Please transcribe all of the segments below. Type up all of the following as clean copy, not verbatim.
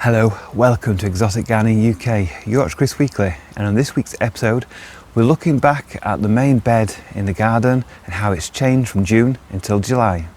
Hello, welcome to Exotic Gardening UK, Yorkshire Kris Weekly, and on this week's episode we're looking back at the main bed in the garden and how it's changed from June until July.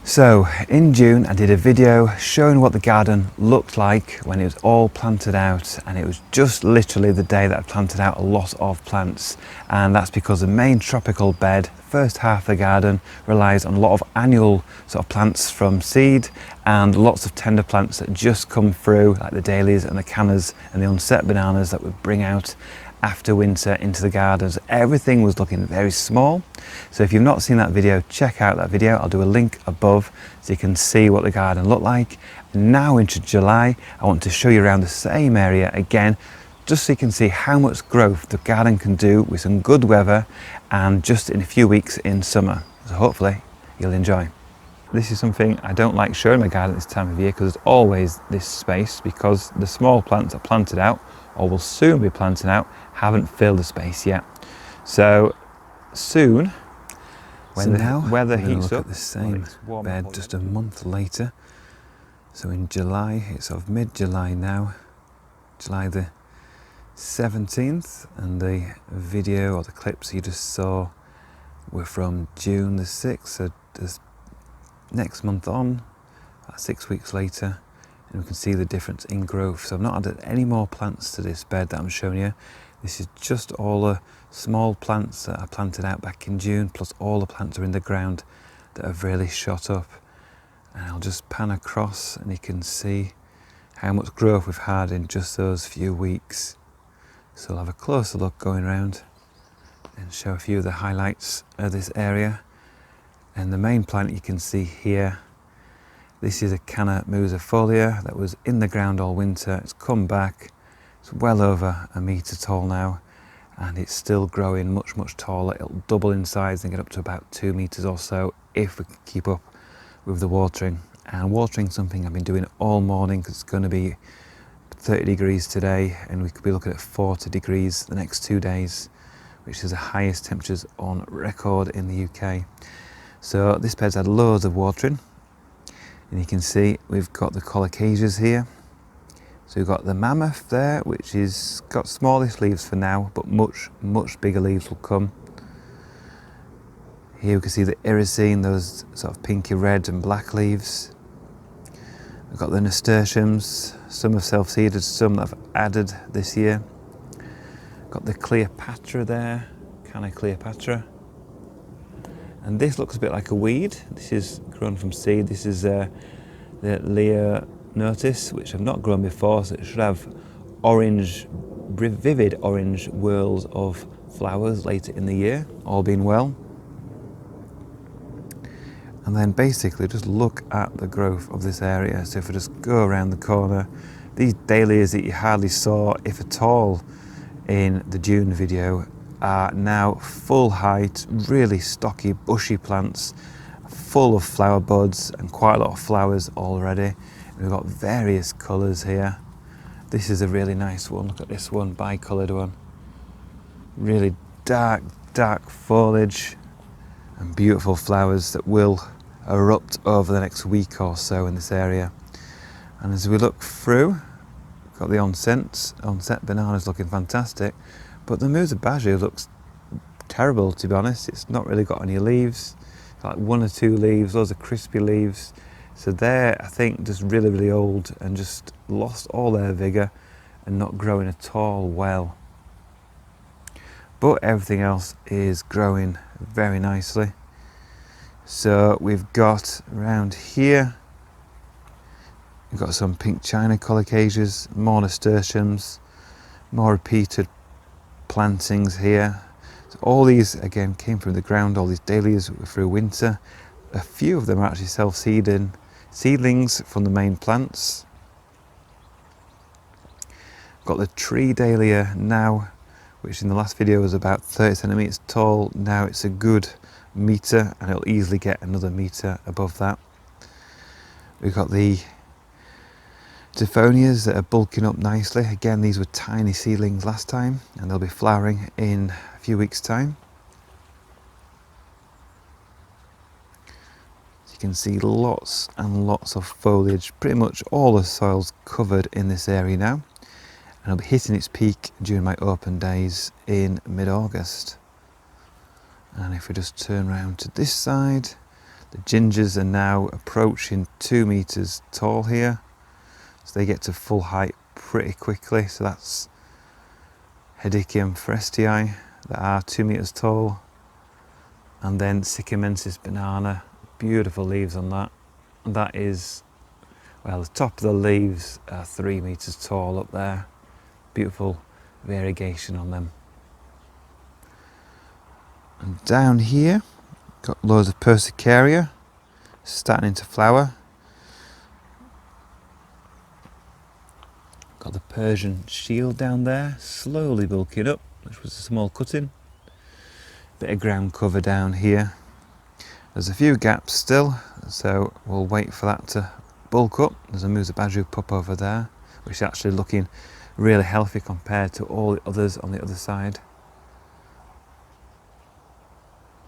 So in June I did a video showing what the garden looked like when it was all planted out, and it was just literally the day that I planted out a lot of plants, and that's because the main tropical bed, first half of the garden, relies on a lot of annual sort of plants from seed and lots of tender plants that just come through, like the dahlias and the cannas and the unset bananas that would bring out after winter into the gardens. Everything was looking very small. So if you've not seen that video, check out that video. I'll do a link above so you can see what the garden looked like. And now into July, I want to show you around the same area again, just so you can see how much growth the garden can do with some good weather and just in a few weeks in summer. So hopefully you'll enjoy. This is something I don't like showing my garden this time of year, because there's always this space, because the small plants are planted out or will soon be planted out haven't filled the space yet. So soon, when the weather heats up, the same bed just a month later. So in July, it's sort of mid-July now, July the 17th, and the video or the clips you just saw were from June the 6th. So there's next month on, about 6 weeks later, and we can see the difference in growth. So I've not added any more plants to this bed that I'm showing you. This is just all the small plants that I planted out back in June, plus all the plants are in the ground that have really shot up. And I'll just pan across and you can see how much growth we've had in just those few weeks. So I'll have a closer look going around and show a few of the highlights of this area. And the main plant you can see here, this is a Canna musifolia that was in the ground all winter. It's come back, it's well over a metre tall now, and it's still growing much taller. It'll double in size and get up to about 2 metres or so if we can keep up with the watering. And watering something I've been doing all morning, because it's going to be 30 degrees today and we could be looking at 40 degrees the next 2 days, which is the highest temperatures on record in the UK. So this bed's had loads of watering, and you can see we've got the colocasias here. So we've got the mammoth there, which is got smallish leaves for now, but much bigger leaves will come. Here we can see the irisine, those sort of pinky red and black leaves. We've got the nasturtiums, some have self-seeded, some that I've added this year. Got the Cleopatra there, Canna Cleopatra. And this looks a bit like a weed. This is grown from seed. This is the Leonotis, which I've not grown before, so it should have orange, vivid orange whorls of flowers later in the year, all being well. And then basically just look at the growth of this area. So if I just go around the corner, these dahlias that you hardly saw, if at all, in the June video, are now full height, really stocky, bushy plants, full of flower buds and quite a lot of flowers already. And we've got various colours here. This is a really nice one. Look at this one, bicoloured one. Really dark foliage and beautiful flowers that will erupt over the next week or so in this area. And as we look through, we've got the onset bananas looking fantastic. But the musabaju looks terrible, to be honest. It's not really got any leaves, like 1 or 2 leaves, loads of crispy leaves. So they're, I think, just really old and just lost all their vigour and not growing at all well. But everything else is growing very nicely. So we've got around here, we've got some pink China colocasias, more nasturtiums, more repeated plantings here. So all these again came from the ground, all these dahlias through winter. A few of them are actually self-seeding seedlings from the main plants. Got the tree dahlia now, which in the last video was about 30 centimetres tall. Now it's a good metre, and it'll easily get another metre above that. We've got the Ziphonias that are bulking up nicely. Again, these were tiny seedlings last time, and they'll be flowering in a few weeks' time. So you can see lots and lots of foliage. Pretty much all the soil's covered in this area now, and it'll be hitting its peak during my open days in mid-August. And if we just turn around to this side, the gingers are now approaching 2 meters tall here. So they get to full height pretty quickly. So that's Hedychium forestii that are 2 meters tall. And then Sycamensis banana, beautiful leaves on that. And that is, well, the top of the leaves are 3 meters tall up there. Beautiful variegation on them. And down here, got loads of Persicaria starting to flower. Got the Persian shield down there, slowly bulking up, which was a small cutting. Bit of ground cover down here. There's a few gaps still, so we'll wait for that to bulk up. There's a Musa Badru pup over there, which is actually looking really healthy compared to all the others on the other side.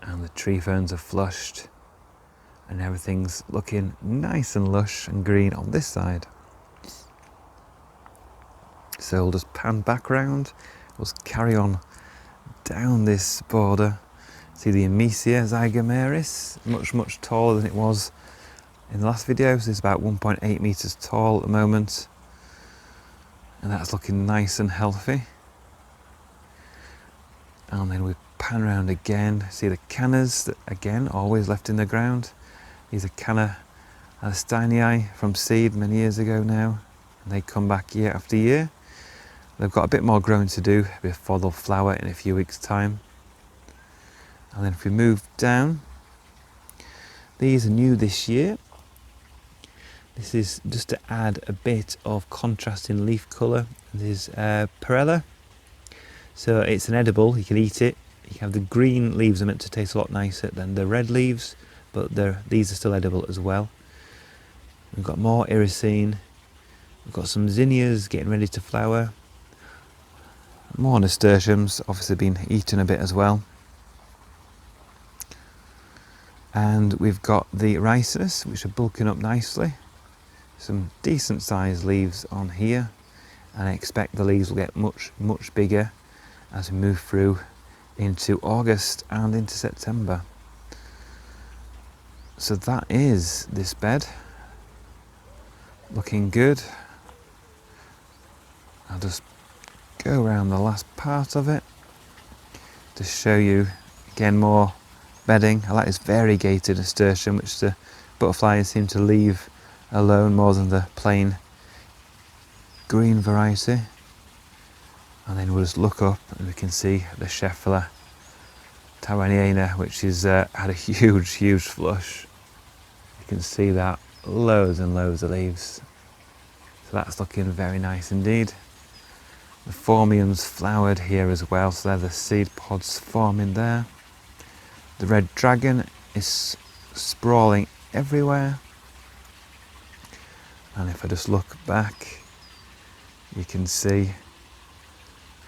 And the tree ferns are flushed, and everything's looking nice and lush and green on this side. So we'll just pan back round, we'll carry on down this border. See the Amesia zygomaris, much taller than it was in the last video. So it's about 1.8 meters tall at the moment, and that's looking nice and healthy. And then we pan around again, see the cannas that again always left in the ground. These are Canna Alsteinii from seed many years ago now, and they come back year after year. They've got a bit more growing to do before they'll flower in a few weeks' time. And then if we move down, these are new this year. This is just to add a bit of contrast in leaf colour. This is Perella. So it's an edible, you can eat it. You have the green leaves are meant to taste a lot nicer than the red leaves, but these are still edible as well. We've got more Iracine. We've got some zinnias getting ready to flower. More nasturtiums, obviously been eaten a bit as well. And we've got the ricinus, which are bulking up nicely. Some decent sized leaves on here, and I expect the leaves will get much bigger as we move through into August and into September. So that is this bed, looking good. I'll just go around the last part of it to show you again more bedding. I like this variegated nasturtium, which the butterflies seem to leave alone more than the plain green variety. And then we'll just look up and we can see the Scheffler Tawaniana, which is had a huge flush. You can see that, loads and loads of leaves. So that's looking very nice indeed. The Formium's flowered here as well, so they're the seed pods forming there. The red dragon is sprawling everywhere. And if I just look back, you can see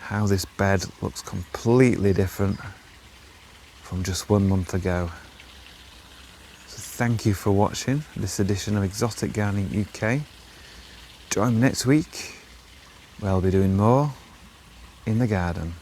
how this bed looks completely different from just 1 month ago. So thank you for watching this edition of Exotic Gardening UK. Join me next week where I'll be doing more in the garden.